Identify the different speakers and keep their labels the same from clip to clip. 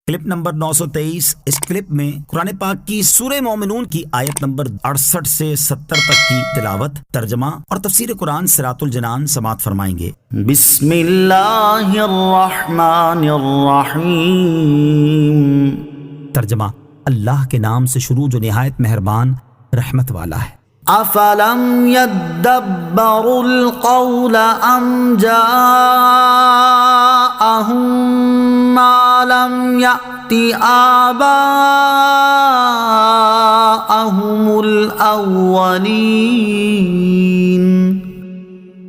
Speaker 1: Clip number 923۔ اس clip میں قرآن پاک کی سورہ مومنون کی آیت نمبر 68 سے 70 تک کی تلاوت، ترجمہ اور تفسیر قرآن صراط الجنان سماعت فرمائیں گے۔
Speaker 2: بسم اللہ الرحمن الرحیم۔
Speaker 1: ترجمہ: اللہ کے نام سے شروع جو نہایت مہربان رحمت والا ہے۔
Speaker 2: افلم يدبروا القول ام جاءهم ما لم يأت آباءهم الاولین۔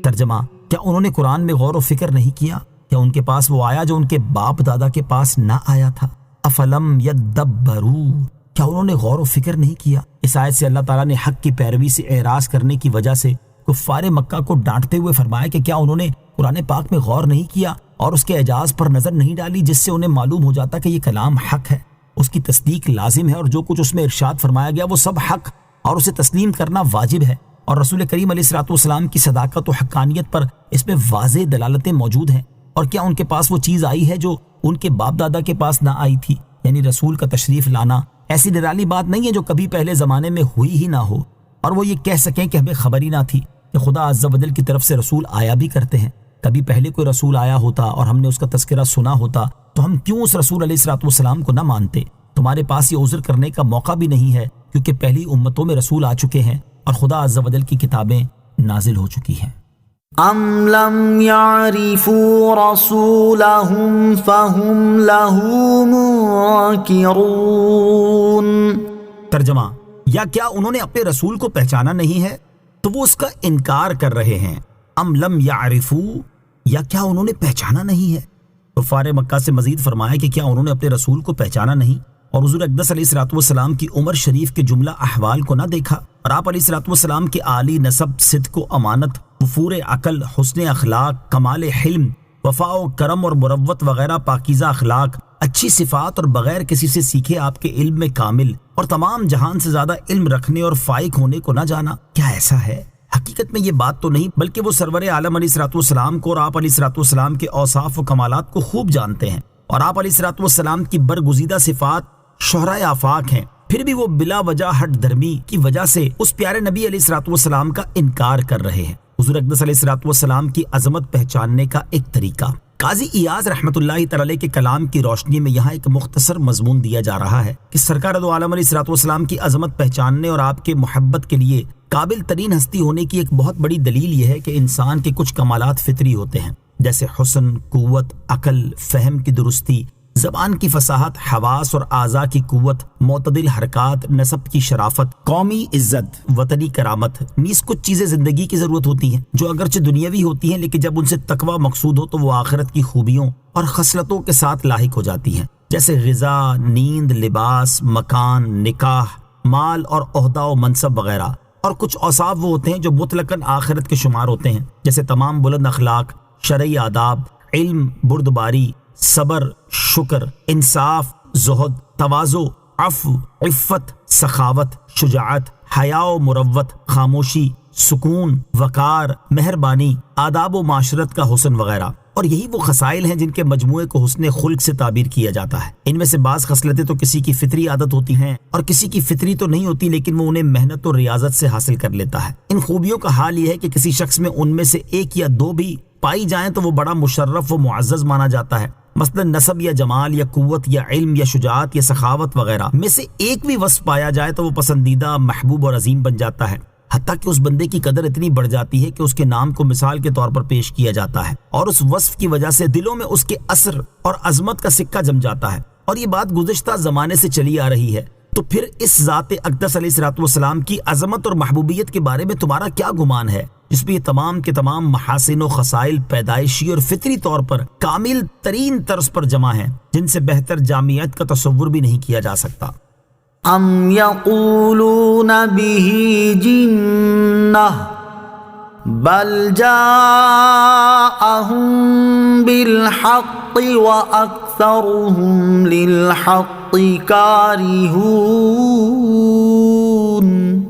Speaker 1: ترجمہ: کیا انہوں نے قرآن میں غور و فکر نہیں کیا؟ کیا ان کے پاس وہ آیا جو ان کے باپ دادا کے پاس نہ آیا تھا؟ افلم یدبروا، کیا انہوں نے غور و فکر نہیں کیا؟ اس آیت سے اللہ تعالیٰ نے حق کی پیروی سے اعراض کرنے کی وجہ سے کفار مکہ کو ڈانٹتے ہوئے فرمایا کہ کیا انہوں نے قرآن پاک میں غور نہیں کیا اور اس کے اعجاز پر نظر نہیں ڈالی، جس سے انہیں معلوم ہو جاتا کہ یہ کلام حق ہے، اس کی تصدیق لازم ہے، اور جو کچھ اس میں ارشاد فرمایا گیا وہ سب حق اور اسے تسلیم کرنا واجب ہے، اور رسول کریم علیہ الصلوۃ والسلام کی صداقت و حقانیت پر اس میں واضح دلالتیں موجود ہیں۔ اور کیا ان کے پاس وہ چیز آئی ہے جو ان کے باپ دادا کے پاس نہ آئی تھی، یعنی رسول کا تشریف لانا ایسی نرالی بات نہیں ہے جو کبھی پہلے زمانے میں ہوئی ہی نہ ہو، اور وہ یہ کہہ سکیں کہ ہمیں خبر ہی نہ تھی کہ خدا عز و جل کی طرف سے رسول آیا بھی کرتے ہیں۔ کبھی پہلے کوئی رسول آیا ہوتا اور ہم نے اس کا تذکرہ سنا ہوتا تو ہم کیوں اس رسول علیہ الصلوۃ والسلام کو نہ مانتے؟ تمہارے پاس یہ عذر کرنے کا موقع بھی نہیں ہے، کیونکہ پہلی امتوں میں رسول آ چکے ہیں اور خدا عز و جل کی کتابیں نازل ہو چکی ہیں۔
Speaker 2: ام لم يعرفوا رسولهم فهم له منکرون۔
Speaker 1: ترجمہ: یا کیا انہوں نے اپنے رسول کو پہچانا نہیں ہے تو وہ اس کا انکار کر رہے ہیں۔ ام لم یعرفوا، یا کیا انہوں نے پہچانا نہیں ہے؟ کفار مکہ سے مزید فرمایا کہ کیا انہوں نے اپنے رسول کو پہچانا نہیں اور حضور اقدس علیہ الصلوۃ والسلام کی عمر شریف کے جملہ احوال کو نہ دیکھا، اور آپ علیہ الصلوۃ والسلام کے عالی نسب، صدق و امانت، وفور عقل، حسن اخلاق، کمال حلم، وفا و کرم اور مروت وغیرہ پاکیزہ اخلاق، اچھی صفات اور بغیر کسی سے سیکھے آپ کے علم میں کامل اور تمام جہان سے زیادہ علم رکھنے اور فائق ہونے کو نہ جانا، کیا ایسا ہے؟ حقیقت میں یہ بات تو نہیں، بلکہ وہ سرور عالم علیہ الصلوۃ والسلام کو اور آپ علیہ الصلوۃ والسلام کے اوصاف و کمالات کو خوب جانتے ہیں، اور آپ علیہ الصلوۃ والسلام کی برگزیدہ صفات شہرائے آفاق ہیں، پھر بھی وہ بلا وجہ ہٹ درمی کی وجہ سے اس پیارے نبی علیہ الصلوۃ والسلام کا انکار کر رہے ہیں۔ حضور اقدس علیہ الصلوۃ والسلام کی عظمت پہچاننے کا ایک طریقہ قاضی ایاز رحمۃ اللہ تعالی کے کلام کی روشنی میں یہاں ایک مختصر مضمون دیا جا رہا ہے کہ سرکار دو عالم علیہ الصلوۃ والسلام کی عظمت پہچاننے اور آپ کے محبت کے لیے قابل ترین ہستی ہونے کی ایک بہت بڑی دلیل یہ ہے کہ انسان کے کچھ کمالات فطری ہوتے ہیں، جیسے حسن، قوت، عقل، فہم کی درستی، زبان کی فصاحت، حواس اور اعضاء کی قوت، معتدل حرکات، نسب کی شرافت، قومی عزت، وطنی کرامت، نیز کچھ چیزیں زندگی کی ضرورت ہوتی ہیں جو اگرچہ دنیاوی ہوتی ہیں، لیکن جب ان سے تقوی مقصود ہو تو وہ آخرت کی خوبیوں اور خصلتوں کے ساتھ لاحق ہو جاتی ہیں، جیسے غذا، نیند، لباس، مکان، نکاح، مال اور عہدہ و منصب وغیرہ، اور کچھ اوصاف وہ ہوتے ہیں جو مطلقاً آخرت کے شمار ہوتے ہیں، جیسے تمام بلند اخلاق، شرعی آداب، علم، بردباری، صبر، شکر، انصاف، زہد، تواضع، عفو، عفت، سخاوت، شجاعت، حیا و مروت، خاموشی، سکون، وقار، مہربانی، آداب و معاشرت کا حسن وغیرہ، اور یہی وہ خصائل ہیں جن کے مجموعے کو حسن خلق سے تعبیر کیا جاتا ہے۔ ان میں سے بعض خصلتیں تو کسی کی فطری عادت ہوتی ہیں اور کسی کی فطری تو نہیں ہوتی، لیکن وہ انہیں محنت اور ریاضت سے حاصل کر لیتا ہے۔ ان خوبیوں کا حال یہ ہے کہ کسی شخص میں ان میں سے ایک یا دو بھی پائی جائیں تو وہ بڑا مشرف و معزز مانا جاتا ہے، مثلا نسب یا جمال یا قوت یا علم یا شجاعت یا سخاوت وغیرہ میں سے ایک بھی وصف پایا جائے تو وہ پسندیدہ، محبوب اور عظیم بن جاتا ہے، حتیٰ کہ اس بندے کی قدر اتنی بڑھ جاتی ہے کہ اس کے نام کو مثال کے طور پر پیش کیا جاتا ہے، اور اس وصف کی وجہ سے دلوں میں اس کے اثر اور عظمت کا سکہ جم جاتا ہے۔ اور یہ بات گزشتہ زمانے سے چلی آ رہی ہے، تو پھر اس ذات اقدس علیہ الصلوۃ والسلام کی عظمت اور محبوبیت کے بارے میں تمہارا کیا گمان ہے، جس میں یہ تمام کے تمام محاسن و خصائل پیدائشی اور فطری طور پر کامل ترین طرز پر جمع ہیں، جن سے بہتر جامعیت کا تصور بھی نہیں کیا جا سکتا۔
Speaker 2: ام یقولون به جنہ بل جاءہم بالحق واکثرہم للحق کارہون۔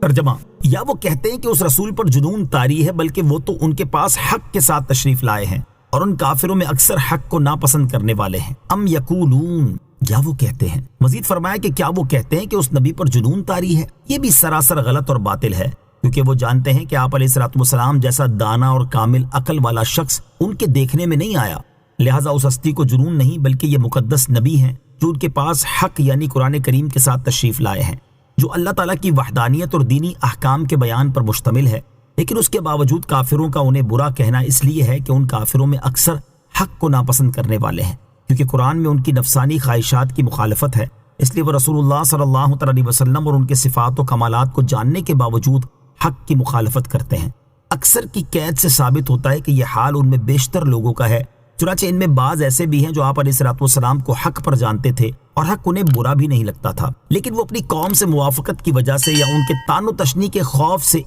Speaker 1: ترجمہ: یا وہ کہتے ہیں کہ اس رسول پر جنون طاری ہے، بلکہ وہ تو ان کے پاس حق کے ساتھ تشریف لائے ہیں، اور ان کافروں میں اکثر حق کو ناپسند کرنے والے ہیں۔ ام یقولون، یا وہ کہتے ہیں۔ مزید فرمایا کہ کیا وہ کہتے ہیں کہ اس نبی پر جنون طاری ہے؟ یہ بھی سراسر غلط اور باطل ہے، کیونکہ وہ جانتے ہیں کہ آپ علیہ الصلوۃ والسلام جیسا دانا اور کامل عقل والا شخص ان کے دیکھنے میں نہیں آیا، لہٰذا اس ہستی کو جنون نہیں بلکہ یہ مقدس نبی ہیں جو ان کے پاس حق یعنی قرآن کریم کے ساتھ تشریف لائے ہیں، جو اللہ تعالیٰ کی وحدانیت اور دینی احکام کے بیان پر مشتمل ہے۔ لیکن اس کے باوجود کافروں کا انہیں برا کہنا اس لیے ہے کہ ان کافروں میں اکثر حق کو ناپسند کرنے والے ہیں، کیونکہ قرآن میں ان کی نفسانی خواہشات کی مخالفت ہے، اس لیے وہ رسول اللہ صلی اللہ علیہ وسلم اور ان کے صفات و کمالات کو جاننے کے باوجود حق کی مخالفت کرتے ہیں۔ اکثر کی قید سے ثابت ہوتا ہے کہ یہ حال ان میں بیشتر لوگوں کا ہے، چنانچہ ان میں بعض ایسے بھی ہیں جو آپ علیہ الصلوۃ والسلام کو حق پر جانتے تھے اور حق انہیں برا بھی نہیں لگتا تھا، لیکن وہ اپنی قوم سے موافقت کی وجہ سے یا ان کے طعن و تشنیع کے خوف سے